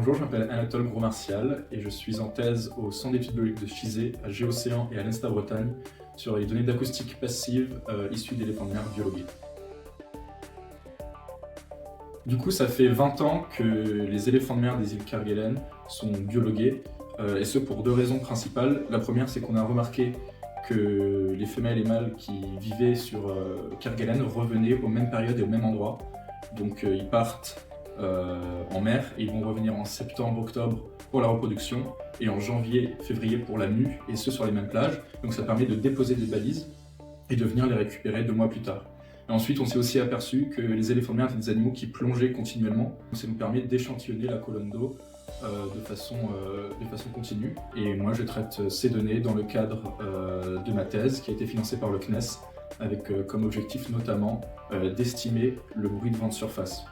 Bonjour, je m'appelle Anatole Gros-Martial et je suis en thèse au Centre d'études biologiques de Chizé, à Géocéan et à l'ENSTA Bretagne sur les données d'acoustique passive issues d'éléphants de mer biologués. Du coup, ça fait 20 ans que les éléphants de mer des îles Kerguelen sont biologués, et ce pour deux raisons principales. La première, c'est qu'on a remarqué que les femelles et mâles qui vivaient sur Kerguelen revenaient aux mêmes périodes et au même endroit. Donc ils partent en mer et ils vont revenir en septembre-octobre pour la reproduction et en janvier-février pour la mue, et ce sur les mêmes plages. Donc ça permet de déposer des balises et de venir les récupérer 2 mois plus tard. Et ensuite, on s'est aussi aperçu que les éléphants de mer étaient des animaux qui plongeaient continuellement. Ça nous permet d'échantillonner la colonne d'eau de façon continue. Et moi, je traite ces données dans le cadre de ma thèse qui a été financée par le CNES, avec comme objectif notamment d'estimer le bruit de vent de surface.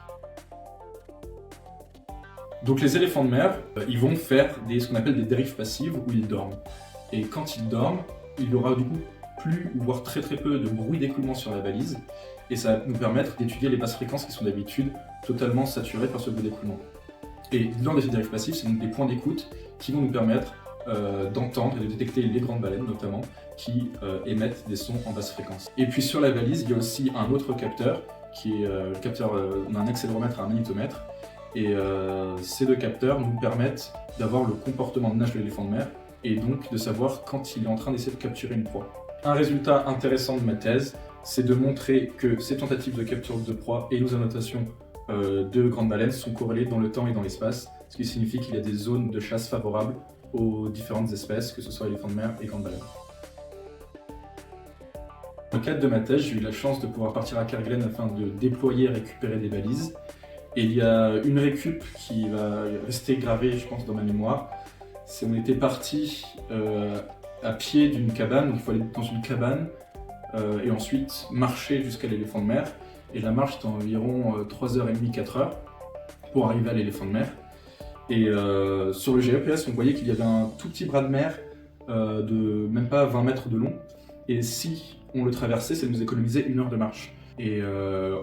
Donc les éléphants de mer, ils vont faire ce qu'on appelle des dérives passives où ils dorment. Et quand ils dorment, il y aura du coup plus ou voire très peu de bruit d'écoulement sur la balise, et ça va nous permettre d'étudier les basses fréquences qui sont d'habitude totalement saturées par ce bruit d'écoulement. Et dans les dérives passives, c'est donc des points d'écoute qui vont nous permettre d'entendre et de détecter les grandes baleines notamment qui émettent des sons en basse fréquence. Et puis sur la balise, il y a aussi un autre capteur qui est le capteur, on a un accéléromètre et un magnétomètre, et ces deux capteurs nous permettent d'avoir le comportement de nage de l'éléphant de mer et donc de savoir quand il est en train d'essayer de capturer une proie. Un résultat intéressant de ma thèse, c'est de montrer que ces tentatives de capture de proie et nos annotations de grandes baleines sont corrélées dans le temps et dans l'espace, ce qui signifie qu'il y a des zones de chasse favorables aux différentes espèces, que ce soit éléphants de mer et grandes baleines. Dans le cadre de ma thèse, j'ai eu la chance de pouvoir partir à Kerguelen afin de déployer et récupérer des balises. Et il y a une récup qui va rester gravée, je pense, dans ma mémoire. C'est on était parti à pied d'une cabane, donc il faut aller dans une cabane et ensuite marcher jusqu'à l'éléphant de mer. Et la marche est environ 3h30, 4h pour arriver à l'éléphant de mer. Et sur le GPS, on voyait qu'il y avait un tout petit bras de mer de même pas 20 mètres de long. Et si on le traversait, ça nous économisait 1 heure de marche. Et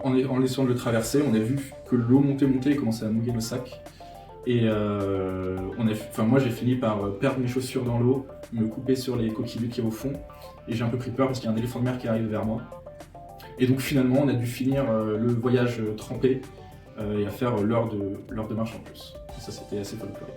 en laissant de le traverser, on a vu que l'eau montait et commençait à mouiller nos sacs. Et moi j'ai fini par perdre mes chaussures dans l'eau, me couper sur les coquilles qui est au fond, et j'ai un peu pris peur parce qu'il y a un éléphant de mer qui arrive vers moi. Et donc finalement on a dû finir le voyage trempé et à faire l'heure de marche en plus. Et ça c'était assez folklorique.